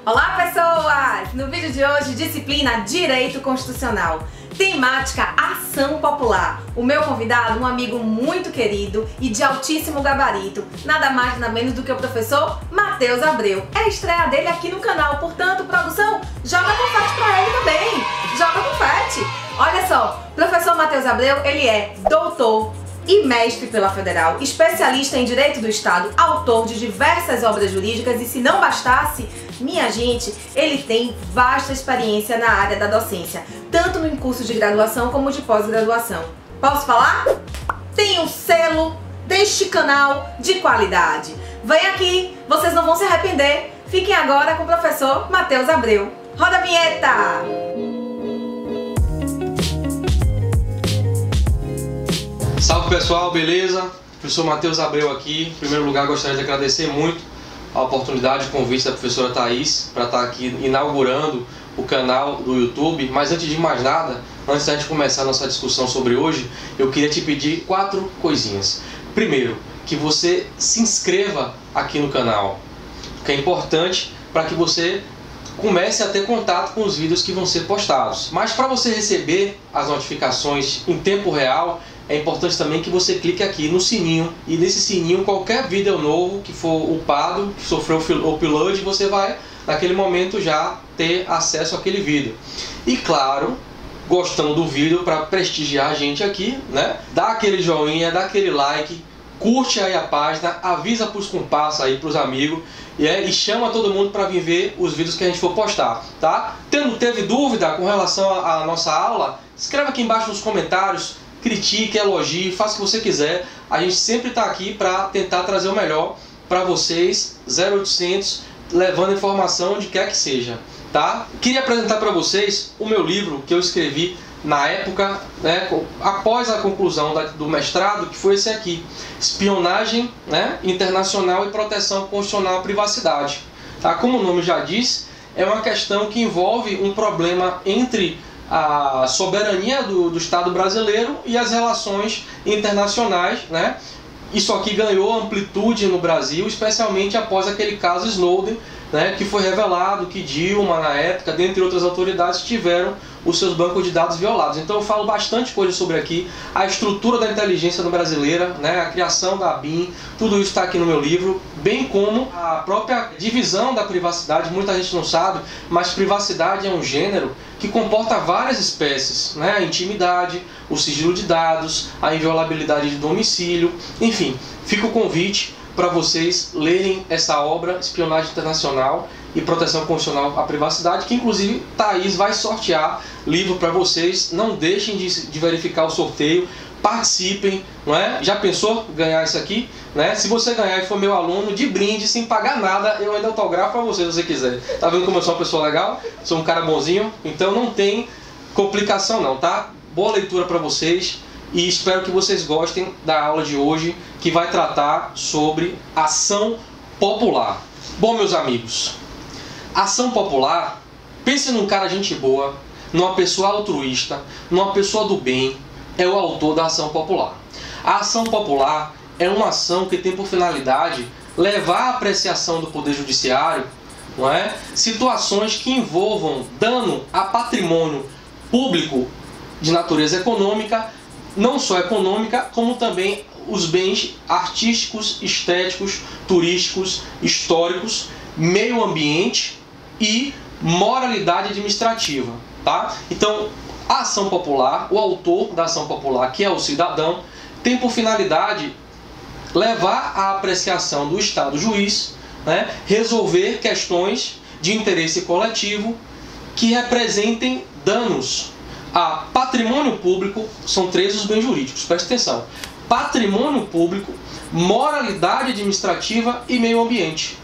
Olá, pessoas! No vídeo de hoje, disciplina Direito Constitucional. Temática Ação Popular. O meu convidado, um amigo muito querido e de altíssimo gabarito, nada mais nada menos do que o professor Matheus Abreu. É a estreia dele aqui no canal, portanto, produção, joga confete pra ele também. Joga confete. Olha só, professor Matheus Abreu, ele é doutor e mestre pela Federal, especialista em Direito do Estado, autor de diversas obras jurídicas e, se não bastasse, minha gente, ele tem vasta experiência na área da docência, tanto no curso de graduação como de pós-graduação. Posso falar? Tem um selo deste canal de qualidade. Vem aqui, vocês não vão se arrepender. Fiquem agora com o professor Matheus Abreu. Roda a vinheta! Salve pessoal, beleza? Professor Matheus Abreu aqui. Em primeiro lugar, gostaria de agradecer muito a oportunidade e o convite da professora Thaís para estar aqui inaugurando o canal do YouTube. Mas antes de mais nada, antes da gente começar a nossa discussão sobre hoje, eu queria te pedir 4 coisinhas. Primeiro, que você se inscreva aqui no canal, que é importante para que você comece a ter contato com os vídeos que vão ser postados. Mas para você receber as notificações em tempo real, é importante também que você clique aqui no sininho, e nesse sininho qualquer vídeo novo que for upado, que sofreu upload, você vai naquele momento já ter acesso àquele vídeo. E claro, gostando do vídeo, para prestigiar a gente aqui, né? Dá aquele joinha, dá aquele like, curte aí a página, avisa para os compassos aí, para os amigos, e chama todo mundo para vir ver os vídeos que a gente for postar, tá? Teve dúvida com relação à nossa aula? Escreve aqui embaixo nos comentários, critique, elogie, faça o que você quiser. A gente sempre está aqui para tentar trazer o melhor para vocês, 0800, levando informação onde quer que seja, tá? Queria apresentar para vocês o meu livro que eu escrevi na época, né, após a conclusão do mestrado, que foi esse aqui, Espionagem, né, Internacional e Proteção Constitucional à Privacidade. Tá? Como o nome já diz, é uma questão que envolve um problema entre a soberania do Estado brasileiro e as relações internacionais, né? Isso aqui ganhou amplitude no Brasil, especialmente após aquele caso Snowden, né, que foi revelado que Dilma, na época, dentre outras autoridades, tiveram os seus bancos de dados violados. Então eu falo bastante coisa sobre aqui, a estrutura da inteligência brasileira, né, a criação da ABIN, tudo isso está aqui no meu livro, bem como a própria divisão da privacidade. Muita gente não sabe, mas privacidade é um gênero que comporta várias espécies, né, a intimidade, o sigilo de dados, a inviolabilidade de domicílio, enfim, fica o convite para vocês lerem essa obra, Espionagem Internacional e Proteção Constitucional à Privacidade, que inclusive Thaís vai sortear livro para vocês. Não deixem de verificar o sorteio, participem, não é? Já pensou ganhar isso aqui? Né? Se você ganhar e for meu aluno, de brinde, sem pagar nada, eu ainda autografo para você, se você quiser. Tá vendo como eu sou uma pessoa legal? Sou um cara bonzinho, então não tem complicação não, tá? Boa leitura para vocês. E espero que vocês gostem da aula de hoje, que vai tratar sobre ação popular. Bom, meus amigos, ação popular, pense num cara gente boa, numa pessoa altruísta, numa pessoa do bem, é o autor da ação popular. A ação popular é uma ação que tem por finalidade levar à apreciação do Poder Judiciário, não é, situações que envolvam dano a patrimônio público de natureza econômica, não só econômica, como também os bens artísticos, estéticos, turísticos, históricos, meio ambiente e moralidade administrativa, tá? Então, a ação popular, o autor da ação popular, que é o cidadão, tem por finalidade levar à apreciação do Estado juiz, né, resolver questões de interesse coletivo que representem danos a patrimônio público. São 3 os bens jurídicos, presta atenção: patrimônio público, moralidade administrativa e meio ambiente.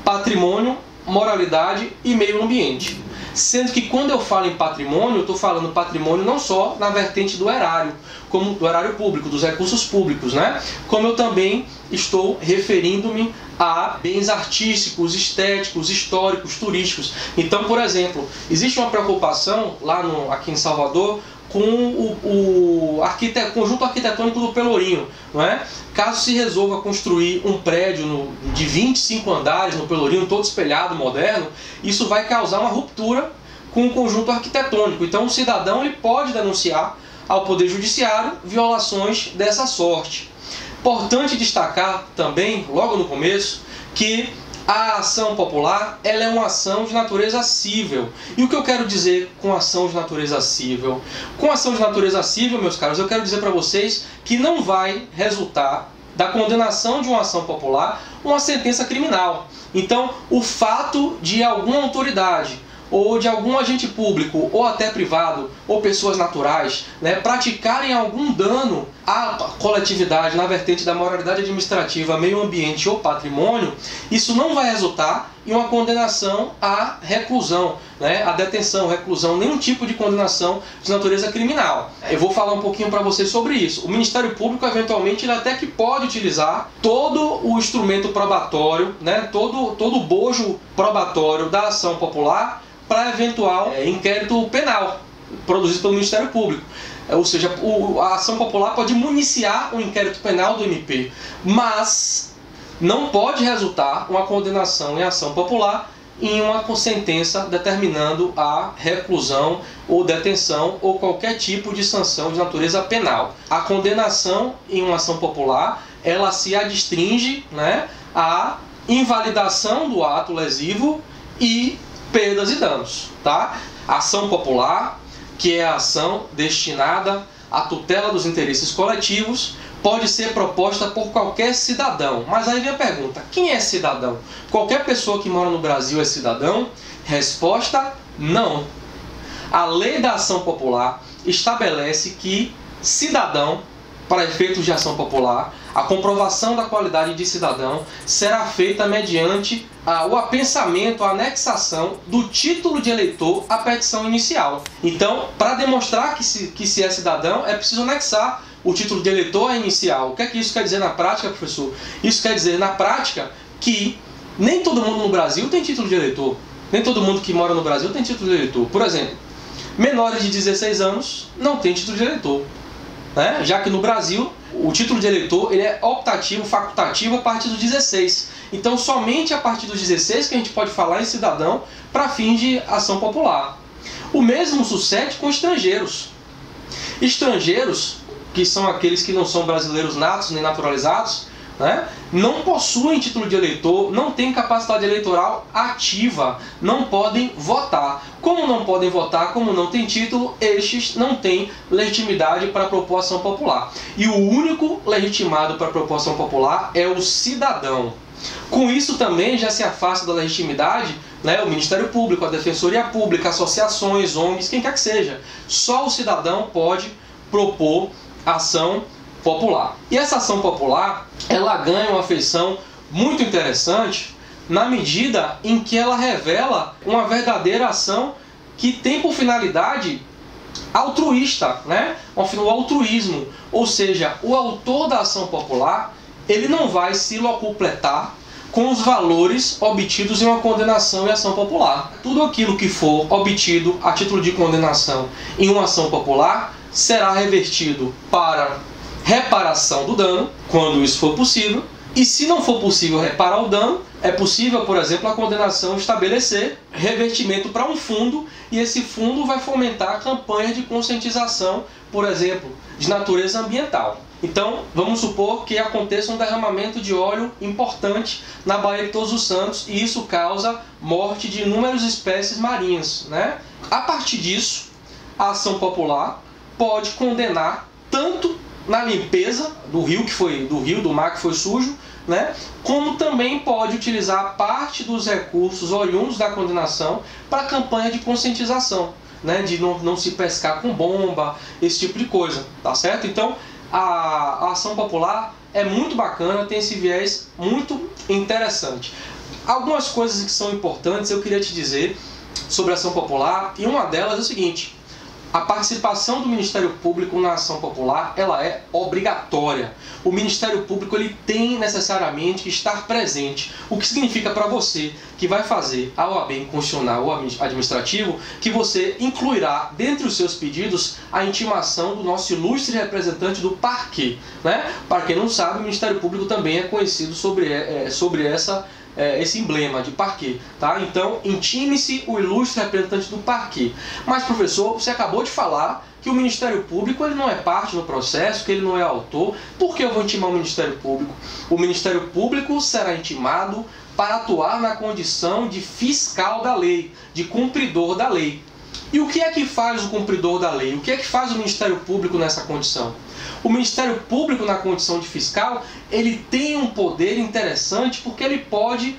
Patrimônio, moralidade e meio ambiente. Sendo que quando eu falo em patrimônio, eu estou falando patrimônio não só na vertente do erário, como do erário público, dos recursos públicos, né? Como eu também estou referindo-me a bens artísticos, estéticos, históricos, turísticos. Então, por exemplo, existe uma preocupação lá aqui em Salvador com o conjunto arquitetônico do Pelourinho, não é? Caso se resolva construir um prédio de 25 andares no Pelourinho, todo espelhado, moderno, isso vai causar uma ruptura com o conjunto arquitetônico. Então o cidadão ele pode denunciar ao Poder Judiciário violações dessa sorte. Importante destacar também, logo no começo, que a ação popular ela é uma ação de natureza cível. E o que eu quero dizer com ação de natureza cível? Com ação de natureza cível, meus caros, eu quero dizer para vocês que não vai resultar da condenação de uma ação popular uma sentença criminal. Então, o fato de alguma autoridade ou de algum agente público, ou até privado, ou pessoas naturais, né, praticarem algum dano à coletividade na vertente da moralidade administrativa, meio ambiente ou patrimônio, isso não vai resultar em uma condenação à reclusão, né, à detenção, reclusão, nenhum tipo de condenação de natureza criminal. Eu vou falar um pouquinho para vocês sobre isso. O Ministério Público, eventualmente, ele até que pode utilizar todo o instrumento probatório, né, todo o bojo probatório da ação popular para eventual inquérito penal produzido pelo Ministério Público. Ou seja, a ação popular pode municiar o inquérito penal do MP, mas não pode resultar uma condenação em ação popular em uma sentença determinando a reclusão ou detenção ou qualquer tipo de sanção de natureza penal. A condenação em uma ação popular, ela se adstringe, né, à invalidação do ato lesivo e perdas e danos, tá? Ação popular, que é a ação destinada à tutela dos interesses coletivos, pode ser proposta por qualquer cidadão. Mas aí vem a pergunta, quem é cidadão? Qualquer pessoa que mora no Brasil é cidadão? Resposta, não. A lei da ação popular estabelece que cidadão, para efeitos de ação popular, a comprovação da qualidade de cidadão será feita mediante o apensamento, a anexação do título de eleitor à petição inicial. Então, para demonstrar que se é cidadão, é preciso anexar o título de eleitor à inicial. O que é que isso quer dizer na prática, professor? Isso quer dizer na prática que nem todo mundo no Brasil tem título de eleitor. Nem todo mundo que mora no Brasil tem título de eleitor. Por exemplo, menores de 16 anos não têm título de eleitor, né? Já que no Brasil o título de eleitor ele é optativo, facultativo a partir dos 16. Então somente a partir dos 16 que a gente pode falar em cidadão para fins de ação popular. O mesmo sucede com estrangeiros. Estrangeiros, que são aqueles que não são brasileiros natos nem naturalizados, né, não possuem título de eleitor, não têm capacidade eleitoral ativa, não podem votar. Como não podem votar, como não têm título, estes não têm legitimidade para propor ação popular. E o único legitimado para propor ação popular é o cidadão. Com isso também já se afasta da legitimidade, né, o Ministério Público, a Defensoria Pública, associações, ONGs, quem quer que seja. Só o cidadão pode propor ação popular. E essa ação popular, ela ganha uma feição muito interessante na medida em que ela revela uma verdadeira ação que tem por finalidade altruísta, né? O altruísmo. Ou seja, o autor da ação popular, ele não vai se locupletar com os valores obtidos em uma condenação e ação popular. Tudo aquilo que for obtido a título de condenação em uma ação popular será revertido para reparação do dano, quando isso for possível. E se não for possível reparar o dano, é possível, por exemplo, a condenação estabelecer revertimento para um fundo, e esse fundo vai fomentar campanhas de conscientização, por exemplo, de natureza ambiental. Então, vamos supor que aconteça um derramamento de óleo importante na Baía de Todos os Santos, e isso causa morte de inúmeras espécies marinhas, né? A partir disso, a ação popular pode condenar tanto na limpeza do rio, do mar que foi sujo, né? Como também pode utilizar parte dos recursos oriundos da condenação para campanha de conscientização, né? De não se pescar com bomba, esse tipo de coisa, tá certo? Então, a ação popular é muito bacana, tem esse viés muito interessante. Algumas coisas que são importantes eu queria te dizer sobre a ação popular, e uma delas é o seguinte: a participação do Ministério Público na ação popular, ela é obrigatória. O Ministério Público ele tem necessariamente que estar presente, o que significa para você que vai fazer a OAB constitucional ou administrativo, que você incluirá dentre os seus pedidos a intimação do nosso ilustre representante do parquê, né? Para quem não sabe, o Ministério Público também é conhecido sobre esse emblema de parquê, tá? Então, intime-se o ilustre representante do parquê. Mas, professor, você acabou de falar que o Ministério Público ele não é parte do processo, que ele não é autor. Por que eu vou intimar o Ministério Público? O Ministério Público será intimado para atuar na condição de fiscal da lei, de cumpridor da lei. E o que é que faz o cumpridor da lei? O que é que faz o Ministério Público nessa condição? O Ministério Público, na condição de fiscal, ele tem um poder interessante porque ele pode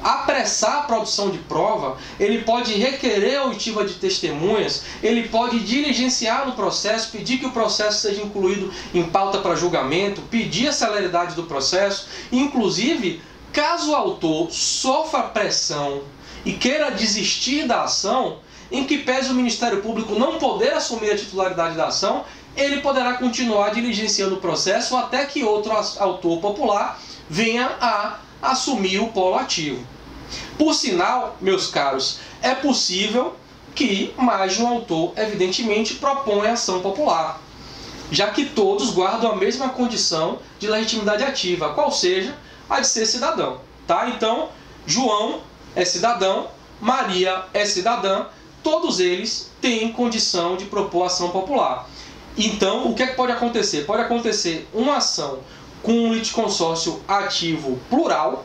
apressar a produção de prova, ele pode requerer a oitiva de testemunhas, ele pode diligenciar no processo, pedir que o processo seja incluído em pauta para julgamento, pedir a celeridade do processo, inclusive, caso o autor sofra pressão e queira desistir da ação, em que pese o Ministério Público não poder assumir a titularidade da ação, ele poderá continuar diligenciando o processo até que outro autor popular venha a assumir o polo ativo. Por sinal, meus caros, é possível que mais de um autor, evidentemente, proponha ação popular, já que todos guardam a mesma condição de legitimidade ativa, qual seja a de ser cidadão. Tá? Então, João é cidadão, Maria é cidadã, todos eles têm condição de propor ação popular. Então, o que é que pode acontecer? Pode acontecer uma ação com um litisconsórcio ativo plural,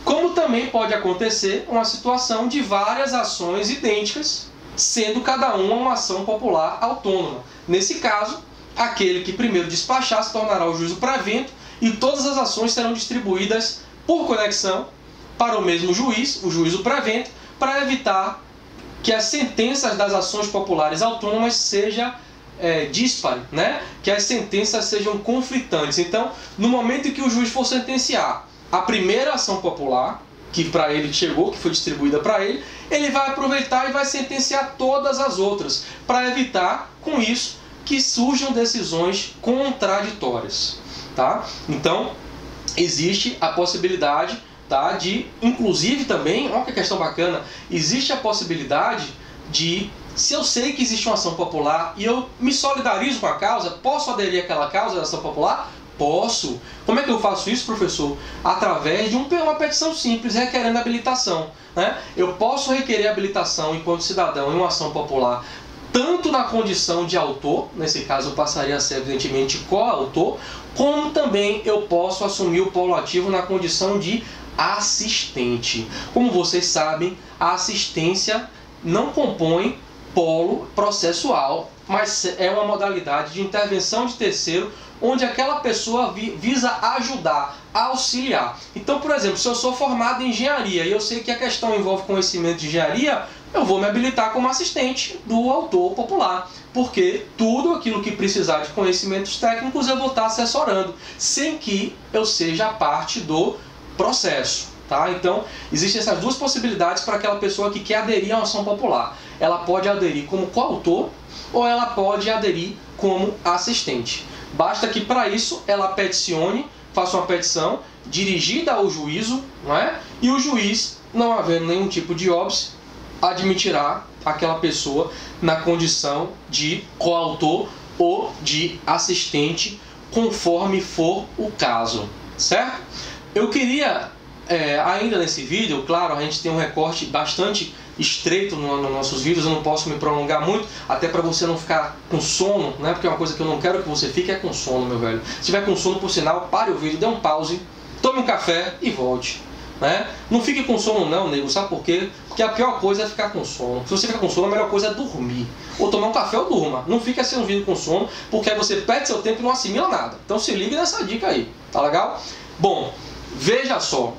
como também pode acontecer uma situação de várias ações idênticas, sendo cada uma ação popular autônoma. Nesse caso, aquele que primeiro despachar se tornará o juízo prevento e todas as ações serão distribuídas por conexão para o mesmo juiz, o juízo prevento, para evitar que as sentenças das ações populares autônomas sejam dispare, né? Que as sentenças sejam conflitantes. Então, no momento em que o juiz for sentenciar a primeira ação popular, que para ele chegou, que foi distribuída para ele, ele vai aproveitar e vai sentenciar todas as outras, para evitar, com isso, que surjam decisões contraditórias. Tá? Então, existe a possibilidade, tá, de, inclusive também, olha que questão bacana, existe a possibilidade de, se eu sei que existe uma ação popular e eu me solidarizo com a causa, posso aderir àquela causa da ação popular? Posso. Como é que eu faço isso, professor? Através de uma petição simples requerendo habilitação, né? Eu posso requerer habilitação enquanto cidadão em uma ação popular, tanto na condição de autor, nesse caso eu passaria a ser evidentemente coautor, como também eu posso assumir o polo ativo na condição de assistente. Como vocês sabem, a assistência não compõe polo processual, mas é uma modalidade de intervenção de terceiro, onde aquela pessoa visa ajudar, auxiliar. Então, por exemplo, se eu sou formado em engenharia e eu sei que a questão envolve conhecimento de engenharia, eu vou me habilitar como assistente do autor popular, porque tudo aquilo que precisar de conhecimentos técnicos eu vou estar assessorando, sem que eu seja parte do processo. Tá? Então, existem essas duas possibilidades para aquela pessoa que quer aderir a uma ação popular. Ela pode aderir como coautor ou ela pode aderir como assistente. Basta que para isso ela peticione, faça uma petição dirigida ao juízo, não é? E o juiz, não havendo nenhum tipo de óbice, admitirá aquela pessoa na condição de coautor ou de assistente, conforme for o caso, certo? Eu queria, ainda nesse vídeo, claro, a gente tem um recorte bastante estreito nos nossos vídeos, eu não posso me prolongar muito, até para você não ficar com sono, né? Porque uma coisa que eu não quero que você fique é com sono, meu velho. Se tiver com sono, por sinal, pare o vídeo, dê um pause, tome um café e volte. Né? Não fique com sono não, nego, sabe por quê? Porque a pior coisa é ficar com sono. Se você ficar com sono, a melhor coisa é dormir. Ou tomar um café ou durma. Não fique assistindo vídeo com sono, porque aí você perde seu tempo e não assimila nada. Então se ligue nessa dica aí, tá legal? Bom, veja só, o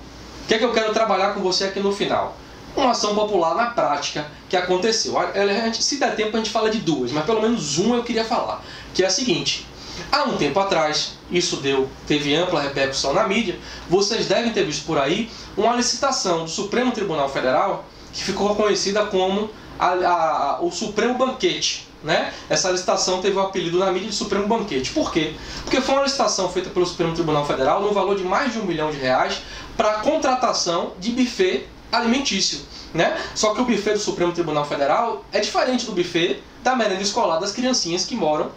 que é que eu quero trabalhar com você aqui no final? Uma ação popular na prática que aconteceu. Se der tempo a gente fala de duas, mas pelo menos uma eu queria falar, que é a seguinte. Há um tempo atrás, isso teve ampla repercussão na mídia, vocês devem ter visto por aí uma licitação do Supremo Tribunal Federal que ficou conhecida como o Supremo Banquete, né? Essa licitação teve o apelido na mídia de Supremo Banquete. Por quê? Porque foi uma licitação feita pelo Supremo Tribunal Federal no valor de mais de R$1 milhão para a contratação de buffet alimentício, né? Só que o buffet do Supremo Tribunal Federal é diferente do buffet da merenda escolar das criancinhas que moram,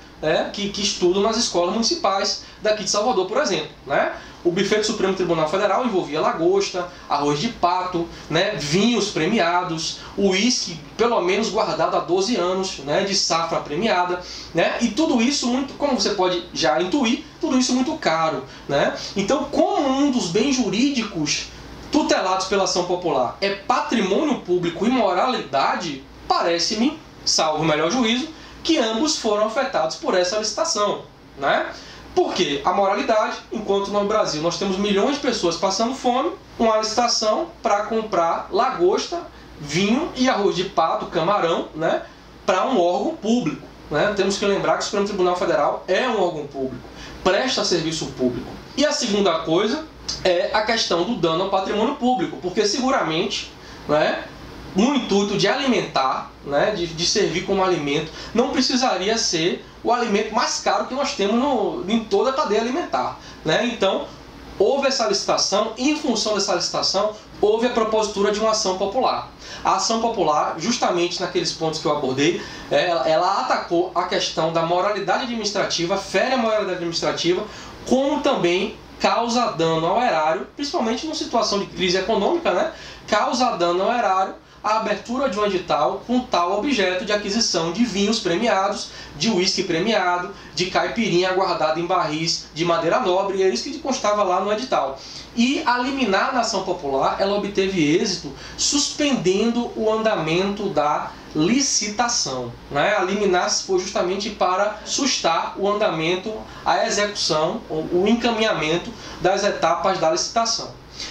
que estudam nas escolas municipais daqui de Salvador, por exemplo, né? O buffet do Supremo Tribunal Federal envolvia lagosta, arroz de pato, né, vinhos premiados, uísque pelo menos guardado há 12 anos, né, de safra premiada, né? E tudo isso muito, como você pode já intuir, tudo isso muito caro, né? Então, como um dos bens jurídicos tutelados pela ação popular é patrimônio público e moralidade, parece-me, salvo o melhor juízo, que ambos foram afetados por essa licitação, né? Por quê? A moralidade, enquanto no Brasil nós temos milhões de pessoas passando fome, uma licitação para comprar lagosta, vinho e arroz de pato, camarão, né, para um órgão público, né? Temos que lembrar que o Supremo Tribunal Federal é um órgão público, presta serviço público. E a segunda coisa é a questão do dano ao patrimônio público, porque seguramente, né, no intuito de alimentar, né, de servir como alimento, não precisaria ser o alimento mais caro que nós temos em toda a cadeia alimentar, né? Então, houve essa licitação e, em função dessa licitação, houve a propositura de uma ação popular. A ação popular, justamente naqueles pontos que eu abordei, ela atacou a questão da moralidade administrativa, fere a moralidade administrativa, como também causa dano ao erário, principalmente numa situação de crise econômica, né? Causa dano ao erário a abertura de um edital com tal objeto de aquisição de vinhos premiados, de uísque premiado, de caipirinha guardada em barris de madeira nobre, e é isso que constava lá no edital. E a liminar na ação popular, ela obteve êxito suspendendo o andamento da licitação, né? A liminar foi justamente para sustar o andamento, a execução, o encaminhamento das etapas da licitação.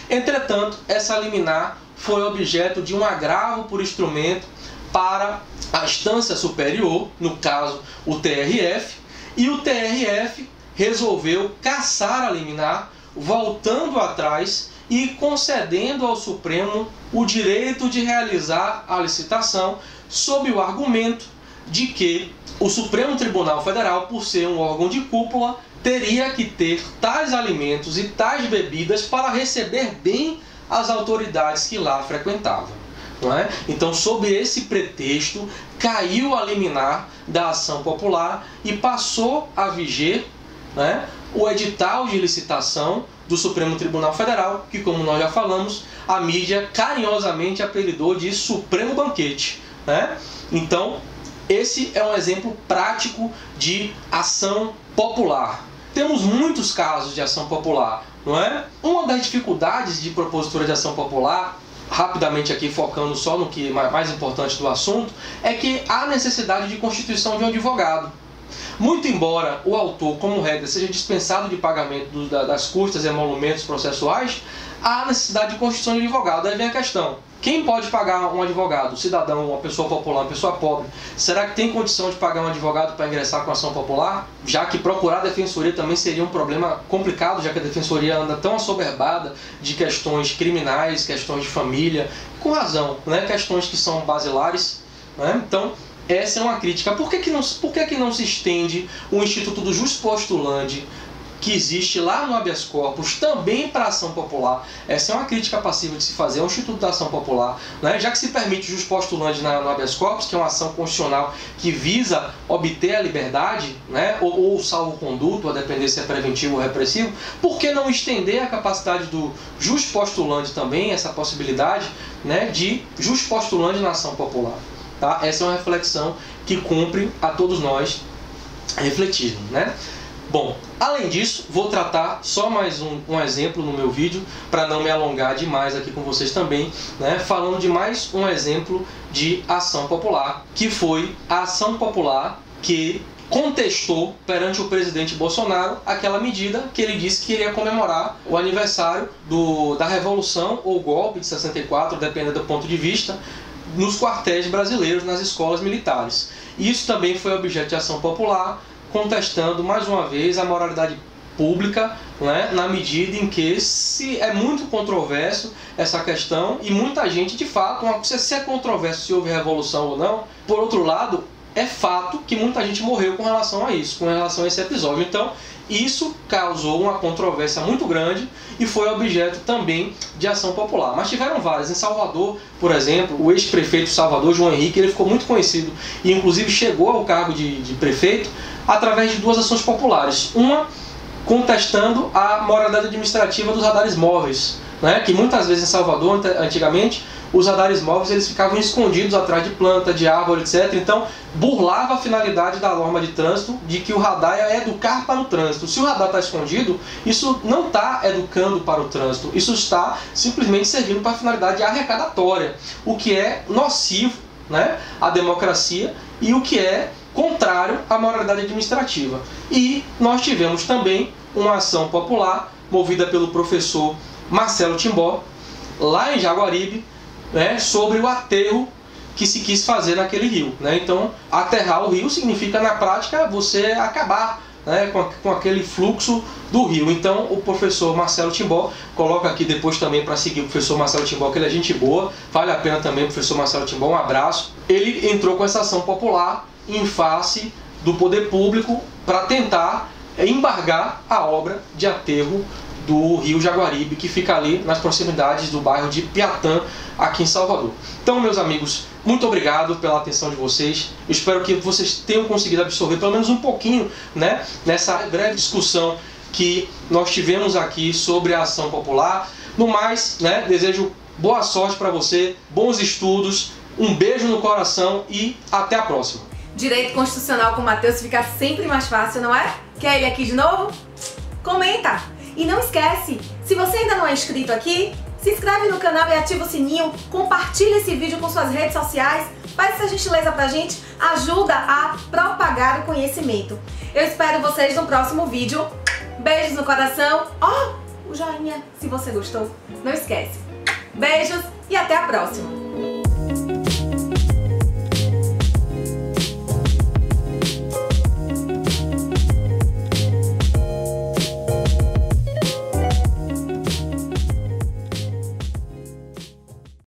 Entretanto, essa liminar foi objeto de um agravo por instrumento para a instância superior, no caso o TRF, e o TRF resolveu cassar a liminar, voltando atrás e concedendo ao Supremo o direito de realizar a licitação, sob o argumento de que o Supremo Tribunal Federal, por ser um órgão de cúpula, teria que ter tais alimentos e tais bebidas para receber bem as autoridades que lá frequentavam, não é? Então, sob esse pretexto, caiu a liminar da ação popular e passou a viger, né, o edital de licitação do Supremo Tribunal Federal, que, como nós já falamos, a mídia carinhosamente apelidou de Supremo Banquete, né? Então, esse é um exemplo prático de ação popular. Temos muitos casos de ação popular, não é? Uma das dificuldades de propositura de ação popular, rapidamente aqui focando só no que é mais importante do assunto, é que há necessidade de constituição de um advogado. Muito embora o autor, como regra, seja dispensado de pagamento das custas e emolumentos processuais, há necessidade de constituição de advogado. Aí vem a questão: quem pode pagar um advogado? O cidadão, uma pessoa popular, uma pessoa pobre. Será que tem condição de pagar um advogado para ingressar com a ação popular? Já que procurar a defensoria também seria um problema complicado, já que a defensoria anda tão assoberbada de questões criminais, questões de família, com razão, né? Questões que são basilares, né? Então, essa é uma crítica. Por que não se estende o Instituto do Jus Postulandi, que existe lá no habeas corpus, também para a ação popular? Essa é uma crítica passiva de se fazer ao Instituto da Ação Popular, né? Já que se permite o jus postulandi no habeas corpus, que é uma ação constitucional que visa obter a liberdade, né? ou salvo-conduto, a depender se é preventivo ou repressivo, por que não estender a capacidade do jus postulandi também, essa possibilidade, né, de jus postulandi na ação popular? Tá? Essa é uma reflexão que cumpre a todos nós refletirmos, né? Bom, além disso, vou tratar só mais um exemplo no meu vídeo, para não me alongar demais aqui com vocês também, né? Falando de mais um exemplo de ação popular, que foi a ação popular que contestou perante o presidente Bolsonaro aquela medida que ele disse que iria comemorar o aniversário da Revolução ou golpe de 64, dependendo do ponto de vista, nos quartéis brasileiros, nas escolas militares. Isso também foi objeto de ação popular, contestando mais uma vez a moralidade pública, né, na medida em que é muito controverso essa questão e muita gente, de fato, se é controverso se houve revolução ou não, por outro lado, é fato que muita gente morreu com relação a isso, com relação a esse episódio. Então, isso causou uma controvérsia muito grande e foi objeto também de ação popular. Mas tiveram várias. Em Salvador, por exemplo, o ex-prefeito de Salvador, João Henrique, ele ficou muito conhecido e inclusive chegou ao cargo de prefeito através de 2 ações populares. Uma contestando a moralidade administrativa dos radares móveis, né? Que muitas vezes em Salvador, antigamente, os radares móveis eles ficavam escondidos atrás de planta, de árvore, etc. Então, burlava a finalidade da norma de trânsito de que o radar é educar para o trânsito. Se o radar está escondido, isso não está educando para o trânsito. Isso está simplesmente servindo para a finalidade arrecadatória, o que é nocivo, né, à democracia e o que é contrário à moralidade administrativa. E nós tivemos também uma ação popular movida pelo professor Marcelo Timbó, lá em Jaguaribe, né, sobre o aterro que se quis fazer naquele rio, né? Então, aterrar o rio significa, na prática, você acabar, né, com aquele fluxo do rio. Então, o professor Marcelo Timbó, coloca aqui depois também para seguir o professor Marcelo Timbó, que ele é gente boa, vale a pena também, professor Marcelo Timbó, um abraço. Ele entrou com essa ação popular em face do poder público para tentar embargar a obra de aterro do rio Jaguaribe, que fica ali nas proximidades do bairro de Piatã, aqui em Salvador. Então, meus amigos, muito obrigado pela atenção de vocês. Eu espero que vocês tenham conseguido absorver pelo menos um pouquinho, né, nessa breve discussão que nós tivemos aqui sobre a ação popular. No mais, né, desejo boa sorte para você, bons estudos, um beijo no coração e até a próxima. Direito constitucional com o Matheus fica sempre mais fácil, não é? Quer ele aqui de novo? Comenta! E não esquece, se você ainda não é inscrito aqui, se inscreve no canal e ativa o sininho, compartilha esse vídeo com suas redes sociais, faz essa gentileza pra gente, ajuda a propagar o conhecimento. Eu espero vocês no próximo vídeo. Beijos no coração. Ó, o joinha se você gostou. Não esquece. Beijos e até a próxima.